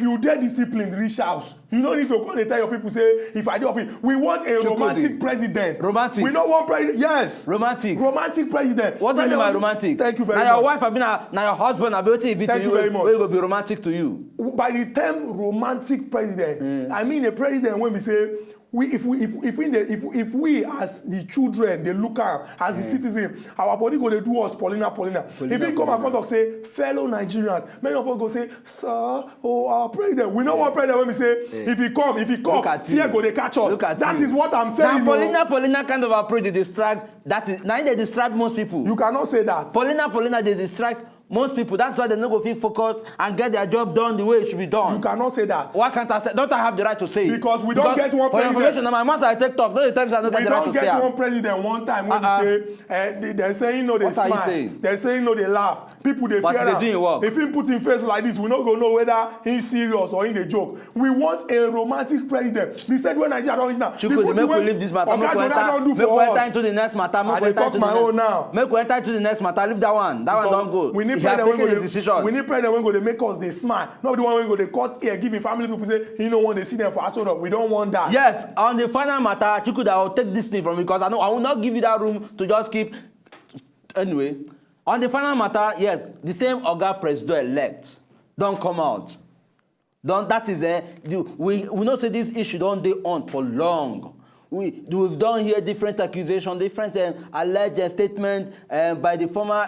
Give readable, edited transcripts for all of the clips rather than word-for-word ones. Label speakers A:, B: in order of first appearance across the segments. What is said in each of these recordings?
A: you dare discipline reach house, you don't need to come and tell your people say if I do office. We want a romantic president.
B: Romantic.
A: We don't want president. Yes.
B: Romantic.
A: Romantic president.
B: What do you mean by romantic?
A: Thank you very much.
B: Now your wife have been now your husband ability be to you.
A: Very much.
B: Will go be romantic to you.
A: By the term romantic president, I mean a president when we say if we as the children they look at as the citizen, our body go to do us Paulina. If we come and talk say fellow Nigerians, many of us go say sir, our president. We know what president when we say if he come, fear go they catch us. That is what I'm saying.
B: Now Paulina kind of approach they distract. That is now they distract most people.
A: You cannot say that.
B: Paulina they distract most people. That's why they no go feel focus and get their job done the way it should be done.
A: You cannot say that.
B: Why can't I say? Don't I have the right to say it?
A: Because we don't get one president.
B: For information, my matter I take talk. Those times I don't get the right to say.
A: We don't get one president one time when they say they're saying no, they smile. They're saying no, they laugh. People they fear him. If he put in face like this, we not gonna know whether he's serious or in the joke. We want a romantic president. The state where Nigeria don't now.
B: Chook, make we leave this matter. Make we enter into the next matter.
A: Make we enter my own now.
B: Make we enter into the next matter. Leave that one. That one don't go.
A: We need president. We need president when go to make us they smart. Not the one when go to cut ear, giving family people say you know want to see them for us. We don't want that.
B: Yes, on the final matter, Chook, I will take this thing from you because I know I will not give you that room to just keep. Anyway, on the final matter, yes, the same Oga president-elect don't come out. Don't that is we not say this issue don't they on for long. We've done here different accusations, different alleged statements by the former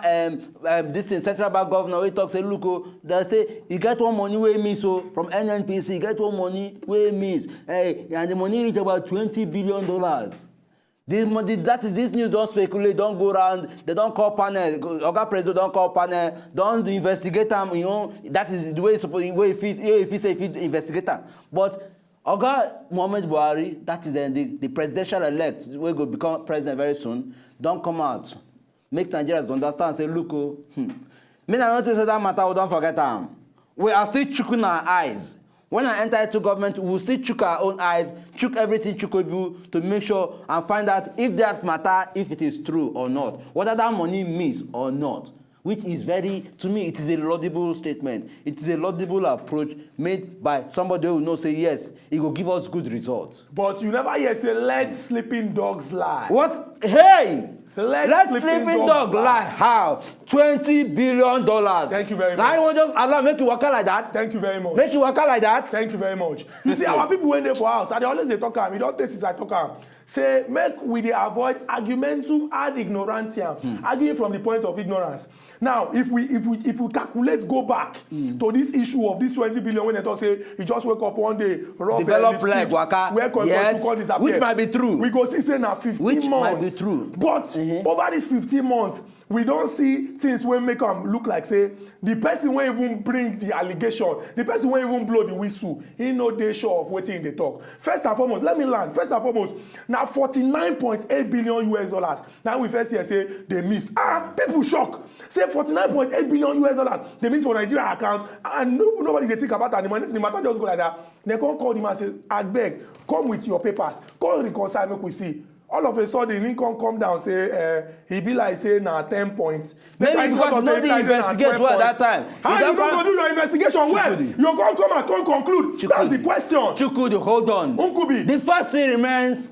B: this central bank governor. We talk say, look, they say you get one money we miss so from NNPC, you get one money we miss, and the money reach about $20 billion. This money, that is this news don't speculate, don't go around, they don't call panel, Oga President don't call panel, don't investigate them, you know, that is the way it's supposed if he say if he investigate them. But Oga Muhammad Buhari, that is the presidential elect, will go become president very soon, don't come out. Make Nigerians understand, say, look, me not notice that matter, we don't forget them. We are still chooking our eyes. When I enter into government, we will still chook our own eyes, chook everything Chook will do to make sure and find out if that matter, if it is true or not, whether that money means or not, which is very, to me, it is a laudable statement. It is a laudable approach made by somebody who knows, say, yes, it will give us good results.
A: But you never hear say, let sleeping dogs lie.
B: What? Hey!
A: Let
B: sleeping dog lie. How? $20 billion.
A: Thank you very much.
B: Now I want just allow make you work out like that.
A: Thank you very much.
B: Make you work out like that.
A: Thank you very much. You see, our people when they for house, and they always they talk am. You don't take since I talk am. Say make we dey avoid argumentum ad ignorantiam, arguing from the point of ignorance. Now, if we calculate, go back to this issue of this 20 billion when they talk say you just wake up one day,
B: develop leg, waka, yes, which might be true.
A: We go see say na 15
B: which
A: months.
B: Might be true.
A: But over these 15 months, we don't see things wey make am look like say the person wey even bring the allegation, the person wey even blow the whistle, he no dey sure of wetin they talk. First and foremost, let me land. First and foremost, now $49.8 billion US. Now we first hear say they miss. People shock. Say $49.8 billion US they miss for Nigeria account, and nobody they think about that. The matter just go like that. They can't call them and say, AGBEF, come with your papers, come reconcile, make we see. All of a sudden, Lincoln come down say he be like say na 10 points.
B: Maybe because you didn't investigate well at that time.
A: How you not going to do your investigation well? You can't come and can't conclude.
B: Chukwudi.
A: That's the question.
B: Chukwudi, hold on.
A: Unkubi.
B: The first thing remains,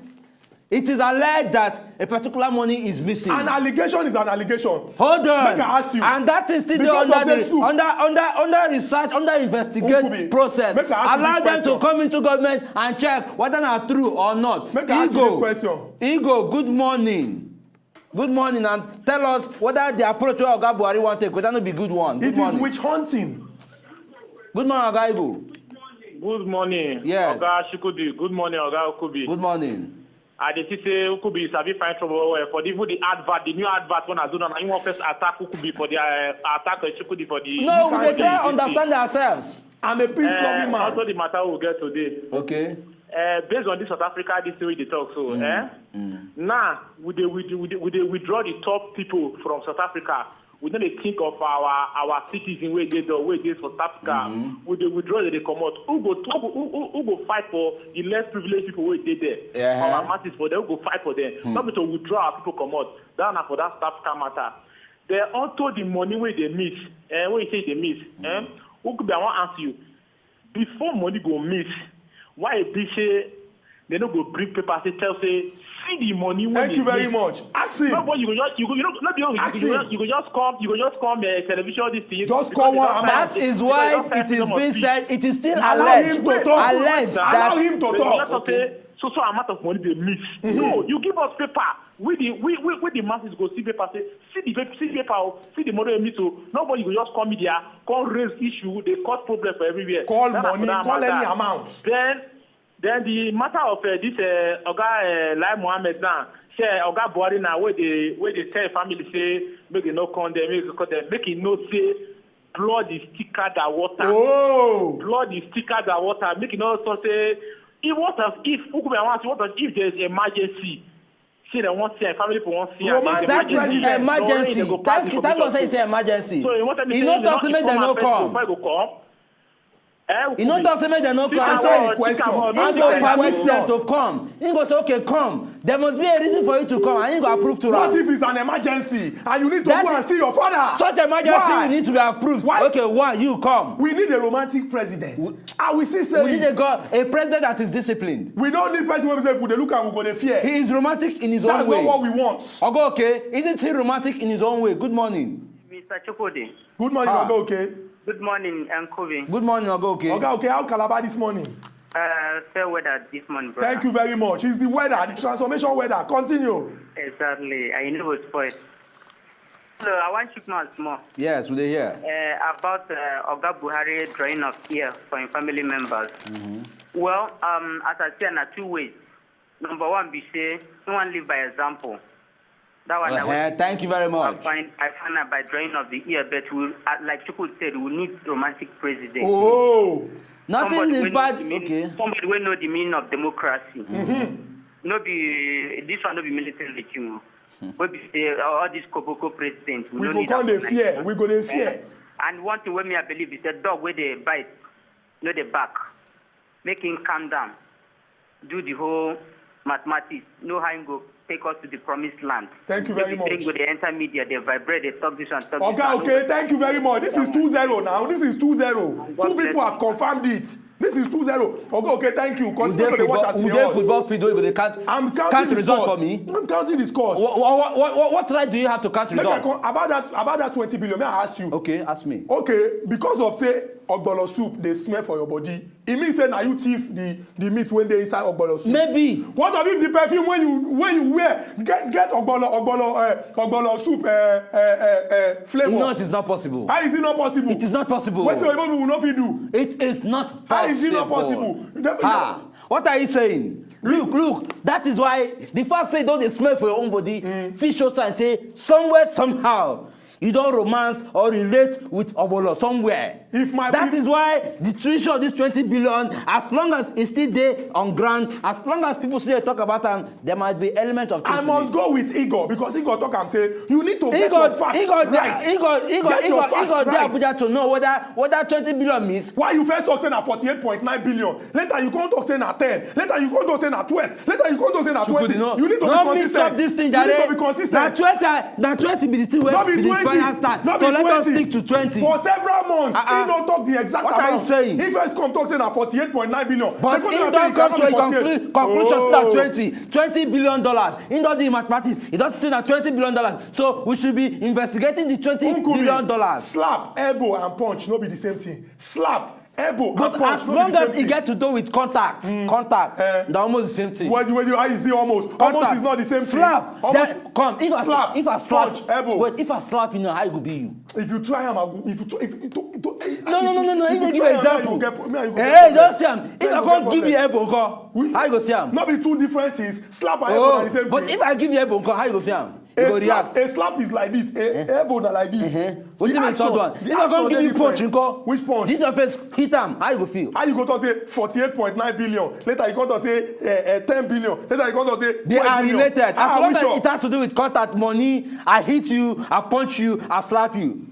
B: it is alleged that a particular money is missing.
A: An allegation is an allegation.
B: Hold on.
A: Make I ask you.
B: And that is still under research, under investigation process. Allow them to come into government and check whether they true or not.
A: Make I ask you this question.
B: Ego, good morning. Good morning, and tell us whether the approach of Oga Buhari want to take, whether not be good one. Good morning.
A: Is witch hunting.
B: Good morning, Oga Ibu.
C: Good morning.
B: Yes.
C: Oga Shikudi. Good morning, Oga Okubi.
B: Good morning.
C: I did say Ukubi is a bit find trouble for the advert, the new advert when I do not. I want first attack Ukubi for the attack Shikudi for the.
B: No, we can't understand ourselves.
A: I'm a peace loving man.
C: Also, the matter we'll get today.
B: Okay.
C: Based on this South Africa, this way they talk. So, now we withdraw the top people from South Africa. We don't think of our citizens where they do, where they South Africa. We withdraw they come out. Who go fight for the less privileged people where they there? Our masses for them, who go fight for them. Not to withdraw our people come out. That's not for that South Africa matter. They also the money where they miss. Where you say they miss. Who could be? I want to ask you. before money go miss, why be say they no go bring paper say tell say see the money when
A: thank you very much. Ask him.
C: No, but you go just you go just come television this thing.
A: Just call one.
B: That is why it is being said. It is still
A: Allow him
B: alleged.
A: to talk.
B: Alleged
A: Allow
B: that
A: him to talk.
C: Okay. So amount of money they miss. No, you give us paper. We the masses go see paper. Say see the paper, see the money they miss. So nobody will just come media, come raise issue. They cause problem for everywhere.
A: Call money. Call any amount.
C: Then the matter of this Oga Lai Mohammed now. Say Oga Buhari now where they tell family say make it no condemn, make it no say blood is thicker than water.
A: Oh,
C: blood is thicker than water. Make it no so say. What if there's emergency? See, they won't see family people won't see.
B: That is emergency. Thank God say it's an emergency.
C: So you want to
B: you know talk make them no come. You know talk make them no come.
A: Answer the question.
B: He go permit them to come. He go say okay come. There must be a reason for you to come and he go approve to
A: What
B: us.
A: if it's an emergency and you need to go and see your father?
B: Such emergency
A: Why?
B: need to be approved.
A: Why?
B: Okay, one you come.
A: We need a romantic president. And we still say
B: We need a president that is disciplined.
A: we don't need president who say if they look and we go to fear.
B: He is romantic in his
A: That's
B: own way.
A: not what we want.
B: Ogo, okay, isn't he romantic in his own way? Good morning.
D: Mr. Chokode.
A: Good morning, Oga, okay?
D: Good morning, Nkovi.
B: Good morning, Ogo, okay.
A: Oga, okay, how Calabar this morning?
D: Fair weather this morning, brother.
A: Thank you very much. It's the weather, the transformation weather. Continue.
D: Exactly. I know it's for it. So I want to know more
B: Yes, we hear.
D: about Oga Buhari drawing of ear for his family members. Well, as I said, in two ways. Number one, be say no one live by example. That one.
B: Thank you very much.
D: I find out by drawing of the ear, but we, like Chook said, we need romantic president.
A: Oh.
B: Nothing is bad. Okay.
D: Somebody will know the meaning of democracy. No be this one, no be military regime. But be say all these Koboko presidents.
A: We go come the fear. We go the fear.
D: And one thing where me I believe is the dog where they bite, no the back, make him calm down, do the whole mathematics, know how him go take us to the promised land.
A: Thank you very much.
D: They enter media, they vibrate, they talk this and talk this.
A: Okay, thank you very much. This is 2-0 now. This is 2-0. Two people have confirmed it. This is 2-0. Okay, thank you. Continue to watch us here.
B: Football field where they can't.
A: I'm counting the
B: result
A: scores
B: for me.
A: I'm counting the scores.
B: What right do you have to count result?
A: About that 20 billion, may I ask you?
B: Okay, ask me.
A: Okay, because of say ogbolo soup dey smell for your body, e mean say na you thief the meat wey dey inside ogbolo soup.
B: Maybe.
A: What of if the perfume wey you wear get ogbolo soup flavour?
B: You know it is not possible.
A: How is it not possible?
B: It is not possible.
A: Wetin oyibo people no fit do?
B: It is not possible.
A: How is it not possible?
B: What are you saying? Look, that is why the fact say don't dey smell for your own body, fit show sign say somewhere, somehow, you don't romance or relate with Obolo somewhere. That is why the tuition of this 20 billion, as long as it's still there on ground, as long as people still talk about them, there might be element of truth.
A: I must go with Igor because Igor talk and say you need to get your facts right. Igor
B: there Abuja to know whether 20 billion means.
A: Why you first talk say na 48.9 billion? Later you come talk say na 10. Later you come talk say na 12. Later you come talk say na 20. You need to be consistent.
B: This thing,
A: you need to be consistent.
B: Na 20 be the thing where be the final start.
A: Not
B: So
A: be
B: let
A: 20.
B: us stick to 20.
A: For several months, he no talk the exact
B: what
A: amount.
B: What are you saying?
A: He first come talk say na 48.9 billion.
B: But he don't come to a conclusion that 20 billion dollars. He don't do mathematics. He don't say that 20 billion dollars. So we should be investigating the 20 billion dollars.
A: Slap, elbow, and punch no be the same thing. Slap, elbow,
B: but
A: and punch
B: as
A: no
B: long
A: be the same
B: as
A: thing.
B: it get to do with contact, they're almost the same thing.
A: How is it almost?
B: Contact.
A: Almost is not the same
B: slap.
A: thing. Almost.
B: Come. If I slap,
A: punch, elbow.
B: Wait, if I slap, you know how it will be you.
A: If you try him,
B: No.
A: If
B: If
A: you
B: you example. Hey, don't see him. If I can't give you elbow, how you go see him?
A: Not be two different things. Slap and elbow are the same
B: but
A: thing.
B: if I give you elbow, how you go see him?
A: A slap is like this. Elbow na like this.
B: What do you mean third one? If I can't give you punch,
A: which punch?
B: This your face hit him. How you go feel?
A: How you go to say 48.9 billion? Later you go to say 10 billion. Later you go to say 12
B: they are
A: billion.
B: related. As long as it has to do with contact money, I hit you, I punch you, I slap you.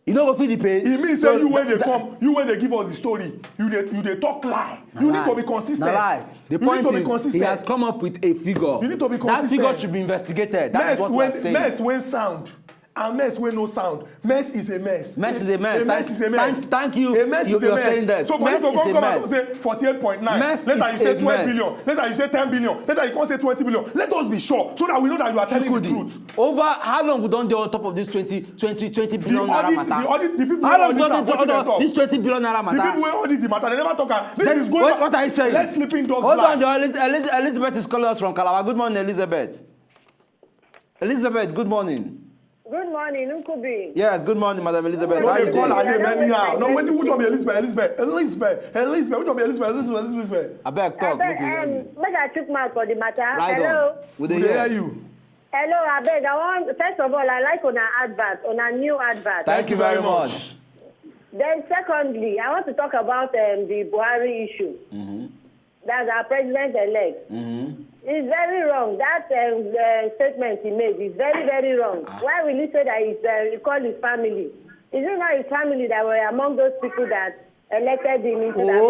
B: You know what feel the pain?
A: It means so you when they come, you when they give us the story, you they talk lie. You need to be consistent.
B: The point is, he has come up with a figure.
A: You need to be consistent.
B: That figure should be investigated. That is what we are saying.
A: Mess when sound. and mess wey no sound. Mess is a mess.
B: Mess is a mess.
A: A mess is a mess.
B: Thank you.
A: A mess is a
B: saying that.
A: mess. So for you to come out and say 48.9, later you say 12 billion, later you say 10 billion, later you can't say 20 billion. Let us be sure so that we know that you are telling the truth.
B: Over how long we don't do on top of this 20 billion naira matter?
A: The people
B: how long
A: who audit
B: this 20 billion naira matter?
A: The people who audit the matter, they never talk. This is going.
B: What are you saying?
A: Let sleeping dogs
B: lie. Hold on, Elizabeth is calling us from Calabar. Good morning, Elizabeth. Elizabeth, good morning.
E: Good morning, Nkubi.
B: Yes, good morning, Madam Elizabeth.
A: No, they call her name anyhow. No, wait, which one be Elizabeth? Which one be Elizabeth?
B: I beg, talk.
E: Make I Chook mouth for the matter.
B: Right.
E: Hello.
A: We hear you.
E: Hello, I beg. First of all, I like on our advert, on our new advert.
B: Thank you very much.
E: Then secondly, I want to talk about the Buhari issue. That's our president-elect. It's very wrong. That statement he made is very, very wrong. Why will he say that he called his family? Is it not his family that were among those people that elected him into that?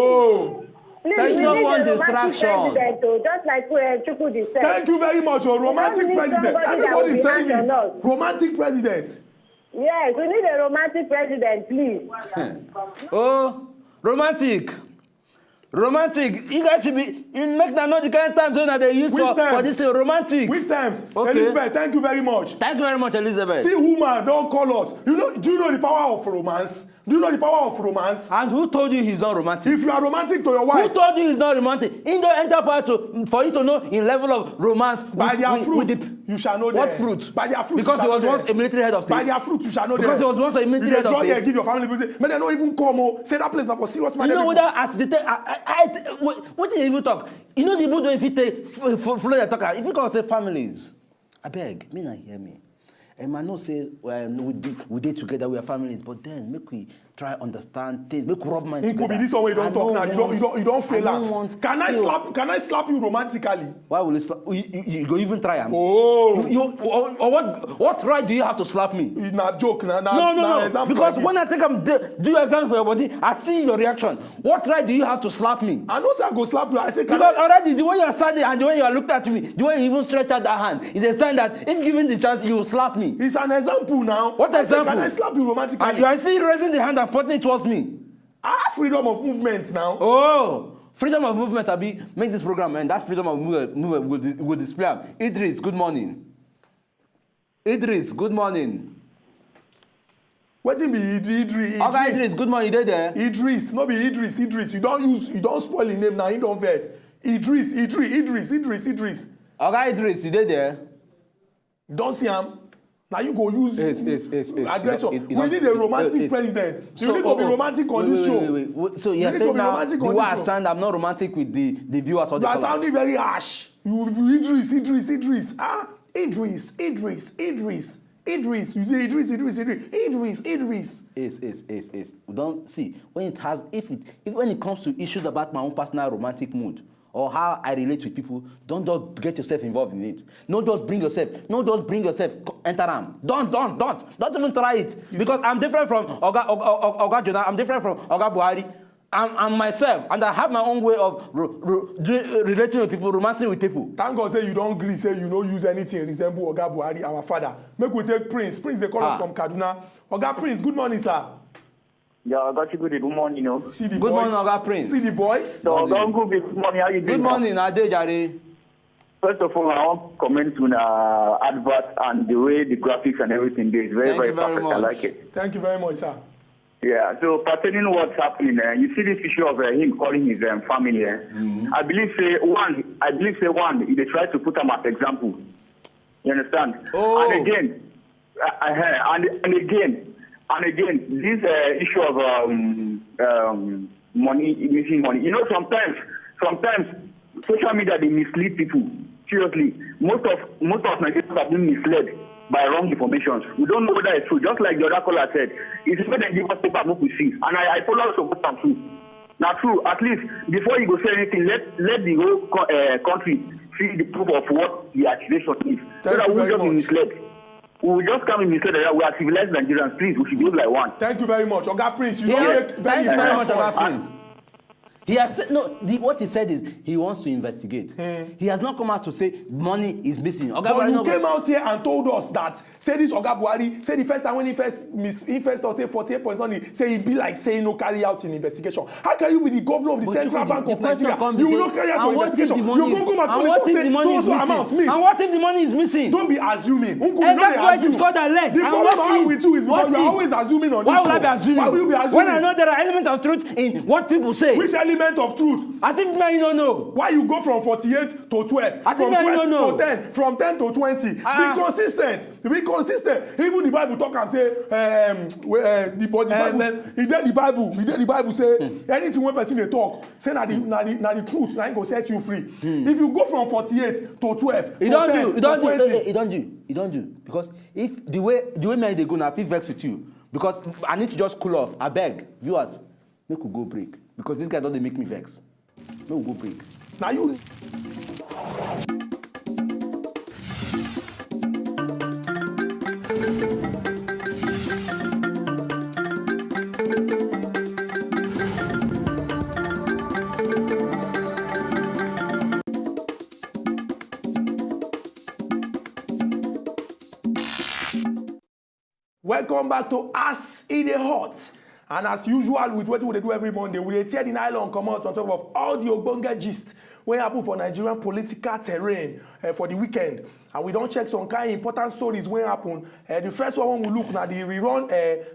E: Please, we need a romantic president, just like Chook said.
A: Thank you very much. A romantic president. Everybody is saying it. Romantic president.
E: Yes, we need a romantic president, please.
B: Oh, romantic. Romantic. You guys should be make that not the kind of time zone that they use for this romantic.
A: Which times?
B: Okay.
A: Elizabeth, thank you very much.
B: Thank you very much, Elizabeth.
A: See, woman, don't call us. Do you know the power of romance? Do you know the power of romance?
B: And who told you he's not romantic?
A: If you are romantic to your wife.
B: Who told you he's not romantic? In the enter for you to know in level of romance.
A: By their fruit, you shall know them.
B: What fruit?
A: By their fruit.
B: Because he was once a military head of state.
A: By their fruit, you shall know them.
B: Because he was once a military head of state.
A: You give your family people say, may they not even come. Say that place now for serious man.
B: You know whether as the what did you even talk? You know the people don't even take follow the talker. If you can say families, I beg, me not hear me. And I know say we did together, we are families, but then make we try understand things, make we rub mind together.
A: It could be this one way you don't talk now. You don't fail out. Can I slap you romantically?
B: Why will you slap? You go even try am.
A: Oh.
B: What right do you have to slap me?
A: Na joke, no.
B: Because when I take do your exam for your body, I see your reaction. What right do you have to slap me?
A: I know say I go slap you. I say
B: because already the way you are standing and the way you are looking at me, the way you even stretch out that hand, is a sign that if given the chance, you will slap me.
A: It's an example now.
B: What example?
A: Can I slap you romantically?
B: And you are still raising the hand and pointing towards me.
A: I have freedom of movement now.
B: Oh, freedom of movement, Abi. Make this program, and that freedom of movement will display. Idris, good morning. Idris, good morning.
A: Wetin be Idris?
B: Okay, Idris, good morning. You there?
A: Idris, no be Idris. You don't spoil his name now. He don't verse. Idris.
B: Okay, Idris, you there?
A: You don't see him. Now you go use aggression. We need a romantic president. You need to be romantic on this show.
B: Wait. So you're saying now the way I sound, I'm not romantic with the viewers or the callers.
A: You are sounding very harsh. Idris. Idris. You say Idris.
B: We don't see when it comes to issues about my own personal romantic mood or how I relate with people, don't just get yourself involved in it. No, just bring yourself. Enter them. Don't even try it. Because I'm different from Oga Jonah. I'm different from Oga Buhari. I'm myself, and I have my own way of relating with people, romancing with people.
A: Thank God say you don't agree, say you don't use anything resemble Oga Buhari, our father. Make we take Prince. Prince, they call us from Kaduna. Oga Prince, good morning, sir.
F: Yeah, I got you good morning, you know.
A: See the
B: good
A: voice.
B: Morning, Oga Prince.
A: See the voice.
F: So, good morning, how you doing?
B: Good morning, Ade Jare.
F: First of all, I want to comment on advert and the way the graphics and everything is very perfect. I like it.
A: Thank you very much, sir.
F: Yeah, so pertaining what's happening, you see this issue of him calling his family. I believe one, they try to put him as example. You understand?
B: Oh.
F: And again, this issue of money, missing money. You know, sometimes social media they mislead people. Seriously, most of Nigerians have been misled by wrong information. We don't know whether it's true. Just like the other caller said, it's better than give us paper book we see. And I follow support them too. Now, true. At least before you go say anything, let the whole country see the proof of what the accusation is. So that we will just be misled. We will just come in and say that we are civilized Nigerians. Please, we should do like one.
A: Thank you very much, Oga Prince.
B: Thank you very much, Oga Prince. He has said, no, what he said is he wants to investigate. He has not come out to say money is missing. Oga
A: But
B: Buhari
A: you came out here and told us that, say this Oga Buhari, say the first time when he first say 48 points on say he be like saying no carry out an investigation. How can you be the governor of the Central Bank of Nigeria? You will not carry out your investigation. You go come out and say so amount miss.
B: And what if the money is missing?
A: Don't be assuming.
B: And that's why it is called a leg.
A: The problem I have with you is because you are always assuming on this show.
B: Why would I be assuming?
A: Why will you be assuming?
B: When I know there are elements of truth in what people say.
A: Which element of truth?
B: I think man, you don't know.
A: Why you go from 48 to 12?
B: I think
A: from 12
B: know.
A: to 10? From 10 to 20? Be consistent. Be consistent. Even the Bible talk and say, the Bible, he did the Bible say, anything when person they talk, say na the truth, na go set you free. If you go from 48 to 12,
B: you don't do. Because if the way me they go now, I vex with you. Because I need to just cool off. I beg, viewers, make we go break. Because this guy don't make me vex. No, go break.
A: Now you. Welcome back to As in the Hot. And as usual, with what we do every Monday, we tear the nylon come out on top of all the ogbonge gist wey happen for Nigerian political terrain for the weekend. And we don't check some kind of important stories wey happen. The first one we look now the rerun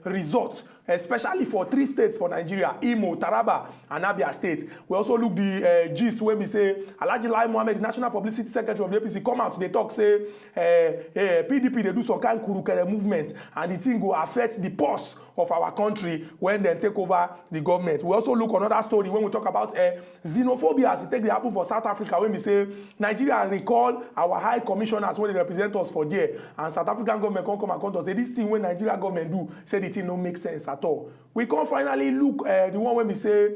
A: results, especially for 3 states for Nigeria, Imo, Taraba, and Abia State. We also look the gist when we say Alhaji Lai Mohammed, the National Publicity Secretary of the APC, come out, they talk, say PDP, they do some kind of kurukere movement, and the thing go affect the pulse of our country when they take over the government. We also look another story when we talk about xenophobia as it take the happen for South Africa, when we say Nigeria recall our high commissioners when they represent us for there, and South African government come and come to say this thing when Nigeria government do, say the thing no make sense at all. We can finally look the one when we say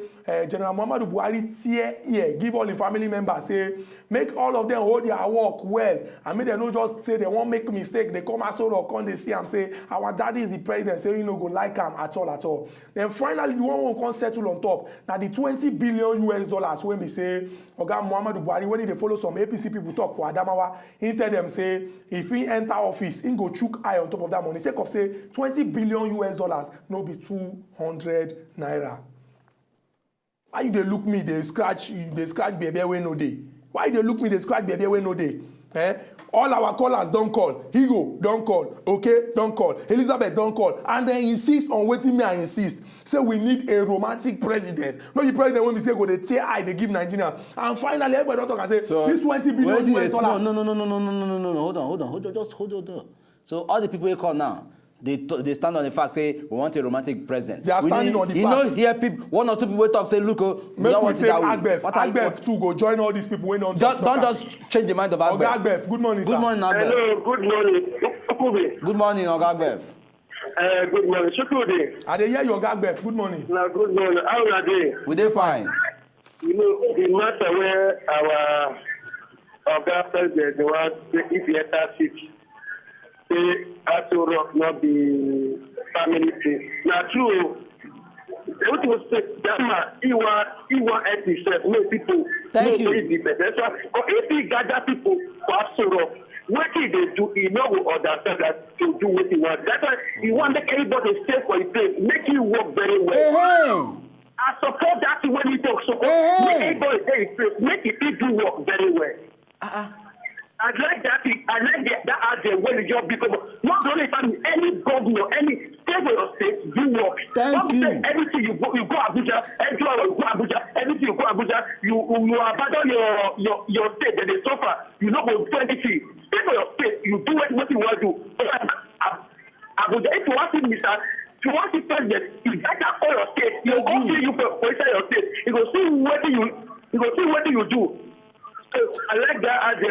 A: General Muhammadu Buhari tear here, give all the family members, say make all of them hold their work well, and make them not just say they won't make mistake, they come as or come they see and say our daddy is the president, say you know go like him at all. Then finally the one who can settle on top. Now the $20 billion when we say Oga Muhammadu Buhari, when they follow some APC people talk for Adamawa, he tell them say if he enter office, he go chook eye on top of that money. Sake of say $20 billion no be 200 naira. Why you they look me, they scratch baby when no day? Why they look me, they scratch baby when no day? All our callers don't call. Higo don't call. Okay, don't call. Elizabeth don't call. And they insist on waiting me and insist. Say we need a romantic president. No, the president when we say go they tear eye, they give Nigeria. And finally everybody don't talk and say so, this $20 billion US dollars.
B: No. Hold on. So all the people who call now, they stand on the fact, say we want a romantic president.
A: They are standing on the fact.
B: You know, here people, 1 or 2 people talk, say look,
A: make we take AGBEF. AGBEF too go join all these people when don't
B: just change the mind of AGBEF.
A: Oga AGBEF, good morning, sir.
B: Good morning, AGBEF.
F: Hello, good morning.
B: Good morning, Oga AGBEF.
F: Good morning. Chook.
A: I dey hear your Oga AGBEF. Good morning.
F: Now, good morning. How are you?
B: We dey fine.
F: You know, the matter where our Oga president was if he enter seat, say Aso Rock not be family thing. Now true. What was say that man, he want help himself, make people
B: Thank you.
F: The best. But if he gather people for Aso Rock, what he they do, he know will understand that to do what he wants. That's why he want make everybody stay for his place, make it work very well. I support that when he talks. So make everybody stay in his place, make it do work very well. I like that as a when the job become not only from any governor, any state or state do work.
B: Thank you.
F: Everything you go Abuja, everything you go Abuja, you abandon your state that they suffer. You know go do anything. Stay for your state, you do what you want to do. Abuja, if you want to Mr. If you want to president, you got that for your state. You go see you for inside your state. You go see what you do. I like that as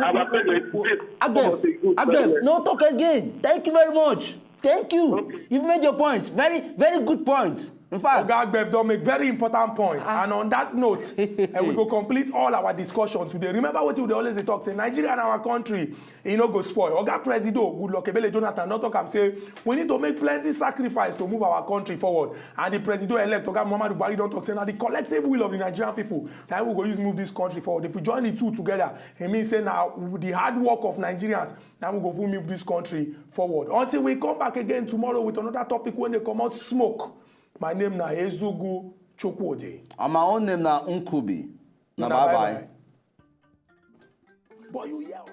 F: our president.
B: AGBEF, no talk again. Thank you very much. Thank you. Okay. You've made your point. Very, very good point. In fact,
A: Oga AGBEF don make very important points. And on that note, we go complete all our discussion today. Remember what we dey always dey talk, say Nigeria and our country, e no go spoil. Oga Presido, Goodluck Ebele Jonathan, don talk am say we need to make plenty sacrifice to move our country forward. And the President-elect, Oga Muhammadu Buhari, don talk say na the collective will of the Nigerian people na we go use move this country forward. If we join the two together, it means say na the hard work of Nigerians na we go full move this country forward. Until we come back again tomorrow with another topic when they come out smoke. My name na Ezugu Chook.
B: And my own name na Nkubi. Na bye-bye.
A: But you yell.